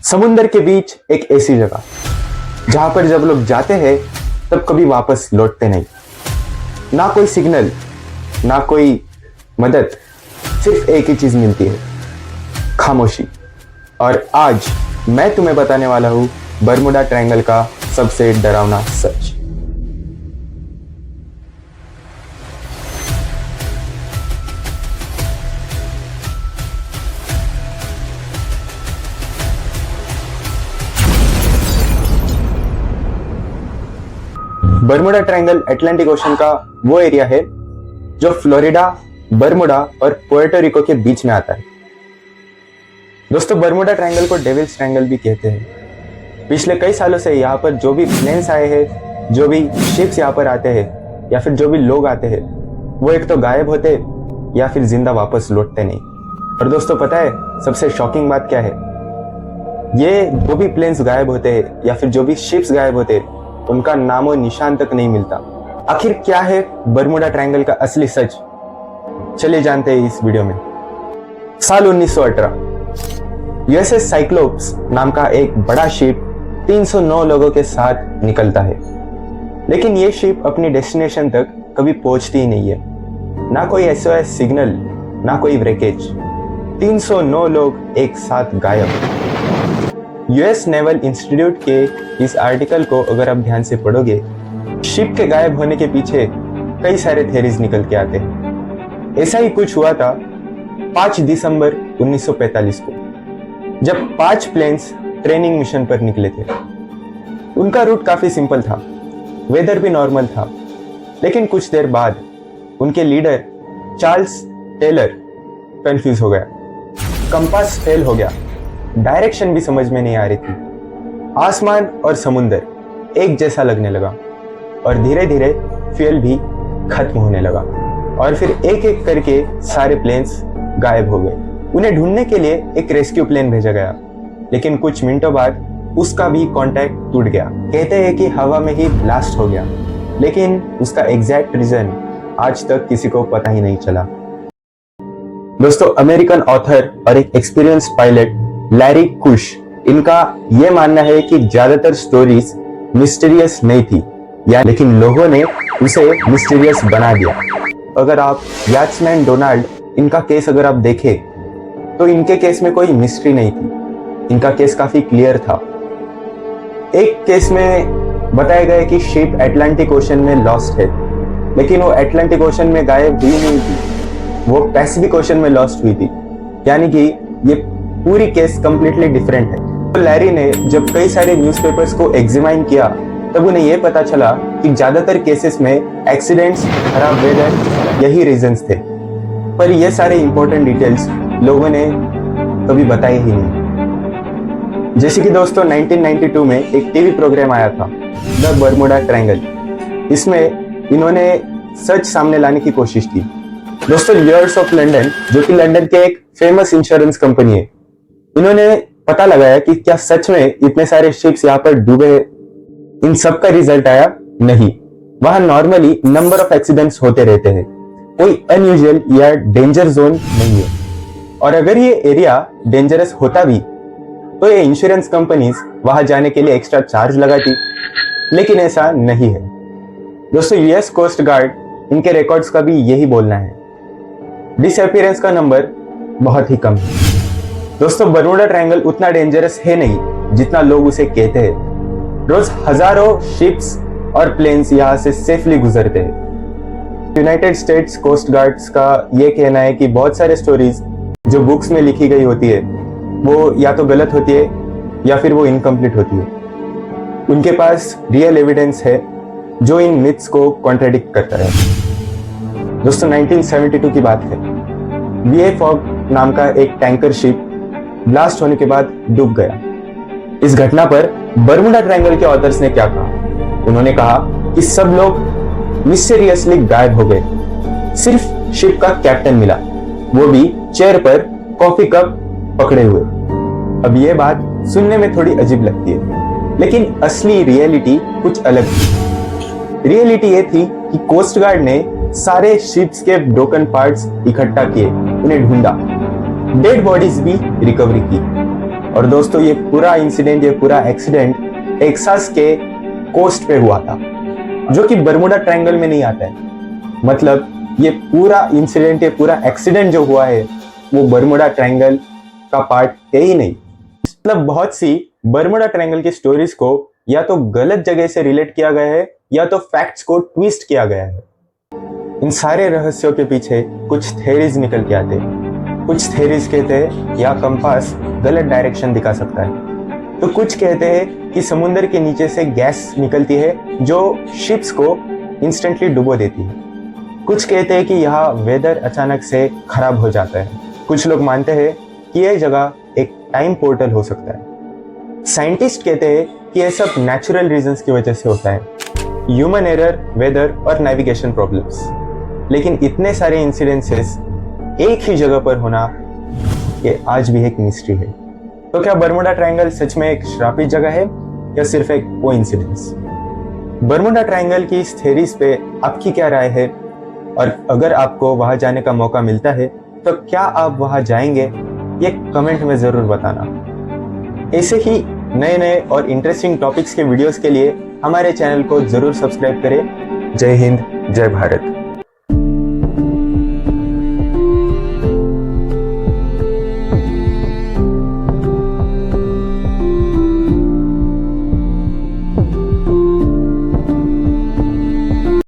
समुंदर के बीच एक ऐसी जगह जहां पर जब लोग जाते हैं तब कभी वापस लौटते नहीं। ना कोई सिग्नल, ना कोई मदद, सिर्फ एक ही चीज मिलती है, खामोशी। और आज मैं तुम्हें बताने वाला हूं बरमुडा ट्रायंगल का सबसे डरावना सच। बरमुडा ट्रायंगल अटलांटिक ओशन का वो एरिया है जो फ्लोरिडा, बरमुडा और पुएर्टो रिको के बीच में आता है। दोस्तों, बरमुडा ट्रायंगल को डेविल्स ट्रायंगल भी कहते हैं। पिछले कई सालों से यहाँ पर जो भी प्लेन्स आए हैं, जो भी शिप्स यहाँ पर आते हैं या फिर जो भी लोग आते हैं, वो एक तो गायब होते या फिर जिंदा वापस लौटते नहीं। और दोस्तों, पता है सबसे शॉकिंग बात क्या है? ये जो भी प्लेन्स गायब होते हैं या फिर जो भी शिप्स गायब होते हैं, उनका नामो निशान तक नहीं मिलता। आखिर क्या है बरमुडा ट्रायंगल का असली सच? चलिए जानते हैं इस वीडियो में। साल 1918 यूएसएस साइक्लोप्स नाम का एक बड़ा शिप 309 लोगों के साथ निकलता है, लेकिन ये शिप अपनी डेस्टिनेशन तक कभी पहुंचती ही नहीं है। ना कोई एसओएस सिग्नल, ना कोई ब्रेकेज। 309 लोग एक साथ गायब। यूएस नेवल इंस्टीट्यूट के इस आर्टिकल को अगर आप ध्यान से पढ़ोगे, शिप के गायब होने के पीछे कई सारे थ्योरीज निकल के आते हैं। ऐसा ही कुछ हुआ था 5 दिसंबर 1945 को, जब 5 प्लेन्स ट्रेनिंग मिशन पर निकले थे। उनका रूट काफी सिंपल था, वेदर भी नॉर्मल था, लेकिन कुछ देर बाद उनके लीडर चार्ल्स टेलर कंफ्यूज हो गया। कंपास फेल हो गया, डायरेक्शन भी समझ में नहीं आ रही थी। आसमान और समुंदर एक जैसा लगने लगा और धीरे धीरे फ्यूल भी खत्म होने लगा और फिर एक एक करके सारे प्लेन्स गायब हो गए। उन्हें ढूंढने के लिए एक रेस्क्यू प्लेन भेजा गया, लेकिन कुछ मिनटों बाद उसका भी कांटेक्ट टूट गया। कहते हैं कि हवा में ही ब्लास्ट हो गया, लेकिन उसका एग्जैक्ट रीजन आज तक किसी को पता ही नहीं चला। दोस्तों, अमेरिकन ऑथर और एक एक्सपीरियंस पायलट लैरी कुश, इनका यह मानना है कि ज्यादातर स्टोरीज मिस्टीरियस नहीं थी, लेकिन लोगों ने उसे मिस्टीरियस बना दिया। अगर आप याचमैन डोनाल्ड, इनका केस अगर आप देखें तो इनके केस में कोई मिस्ट्री नहीं थी। इनका केस काफी क्लियर था। एक केस में बताया गया कि शिप अटलांटिक ओशन में लॉस्ट है, लेकिन वो अटलांटिक ओशन में गायब हुई नहीं थी, वो पैसिफिक ओशन में लॉस्ट हुई थी। यानी कि ये पूरी केस कंप्लीटली डिफरेंट है। तो लैरी ने जब कई सारे न्यूज़पेपर्स को एग्जामिन किया, तब उन्हें यह पता चला कि ज्यादातर केसेस में एक्सीडेंट्स, खराब वेदर यही रीजंस थे। पर ये सारे इंपॉर्टेंट डिटेल्स लोगों ने कभी बताए ही नहीं। जैसे कि दोस्तों 1992 में एक टीवी प्रोग्राम आया था, द बरमुडा ट्रायंगल। इसमें इन्होंने सच सामने लाने की कोशिश की। दोस्तों, लॉयर्स ऑफ लंदन, जो कि लंदन के एक फेमस इंश्योरेंस कंपनी है, इन्होंने पता लगाया कि क्या सच में इतने सारे शिप्स यहाँ पर डूबे। इन सब का रिजल्ट आया नहीं। वहां नॉर्मली नंबर ऑफ एक्सीडेंट्स होते रहते हैं, कोई अनयूजुअल या डेंजर जोन नहीं है। और अगर ये एरिया डेंजरस होता भी तो ये इंश्योरेंस कंपनीज वहां जाने के लिए एक्स्ट्रा चार्ज लगाती, लेकिन ऐसा नहीं है। दोस्तों, यूएस कोस्ट गार्ड, इनके रिकॉर्ड्स का भी यही बोलना है। डिसअपीयरेंस का नंबर बहुत ही कम है। दोस्तों, बरमुडा ट्रायंगल उतना डेंजरस है नहीं जितना लोग उसे कहते हैं। रोज हजारों शिप्स और प्लेन्स यहाँ से सेफली गुजरते हैं। यूनाइटेड स्टेट्स कोस्ट गार्ड्स का यह कहना है कि बहुत सारे स्टोरीज जो बुक्स में लिखी गई होती है, वो या तो गलत होती है या फिर वो इनकम्प्लीट होती है। उनके पास रियल एविडेंस है जो इन मिथ्स को कॉन्ट्रडिक्ट करता है। दोस्तों, 1972 की बात है। वीए फॉग नाम का एक टैंकर शिप ब्लास्ट होने के बाद डूब गया। इस घटना पर बरमुडा ट्रायंगल के ऑथर्स ने क्या कहा? उन्होंने कहा कि सब लोग मिस्टीरियसली गायब हो गए। सिर्फ शिप का कैप्टन मिला, वो भी चेयर पर कॉफी कप पकड़े हुए। अब ये बात सुनने में थोड़ी अजीब लगती है, लेकिन असली रियलिटी कुछ अलग थी। रियलिटी ये थी कि कोस्ट गार्ड ने सारे शिप्स के ब्रोकन पार्ट्स इकट्ठा किए, उन्हें ढूंढा, डेड बॉडीज भी रिकवरी की और दोस्तों ये पूरा इंसिडेंट, ये पूरा एक्सीडेंट टेक्सास के कोस्ट पे हुआ था, जो कि बरमुडा ट्रायंगल में नहीं आता है। मतलब ये पूरा इंसिडेंट, ये पूरा एक्सीडेंट जो हुआ है वो बरमुडा ट्रायंगल का पार्ट है ही नहीं। मतलब बहुत सी बरमुडा ट्रायंगल की स्टोरीज को या तो गलत जगह से रिलेट किया गया है या तो फैक्ट्स को ट्विस्ट किया गया है। इन सारे रहस्यों के पीछे कुछ थ्योरीज निकल के आते हैं। कुछ थ्योरीज कहते हैं या कंपास गलत डायरेक्शन दिखा सकता है, तो कुछ कहते हैं कि समुद्र के नीचे से गैस निकलती है जो शिप्स को इंस्टेंटली डुबो देती है। कुछ कहते हैं कि यहाँ वेदर अचानक से खराब हो जाता है। कुछ लोग मानते हैं कि यह जगह एक टाइम पोर्टल हो सकता है। साइंटिस्ट कहते हैं कि यह सब नेचुरल रीजंस की वजह से होता है, ह्यूमन एरर, वेदर और नेविगेशन प्रॉब्लम्स। लेकिन इतने सारे इंसिडेंसेस एक ही जगह पर होना ये आज भी एक मिस्ट्री है। तो क्या बरमुडा ट्रायंगल सच में एक श्रापित जगह है या सिर्फ एक कोइंसिडेंस? बरमुडा ट्रायंगल की इस थ्योरीज पे आपकी क्या राय है? और अगर आपको वहां जाने का मौका मिलता है तो क्या आप वहां जाएंगे? ये कमेंट में जरूर बताना। ऐसे ही नए नए और इंटरेस्टिंग टॉपिक्स के वीडियोस के लिए हमारे चैनल को जरूर सब्सक्राइब करें। जय हिंद, जय भारत।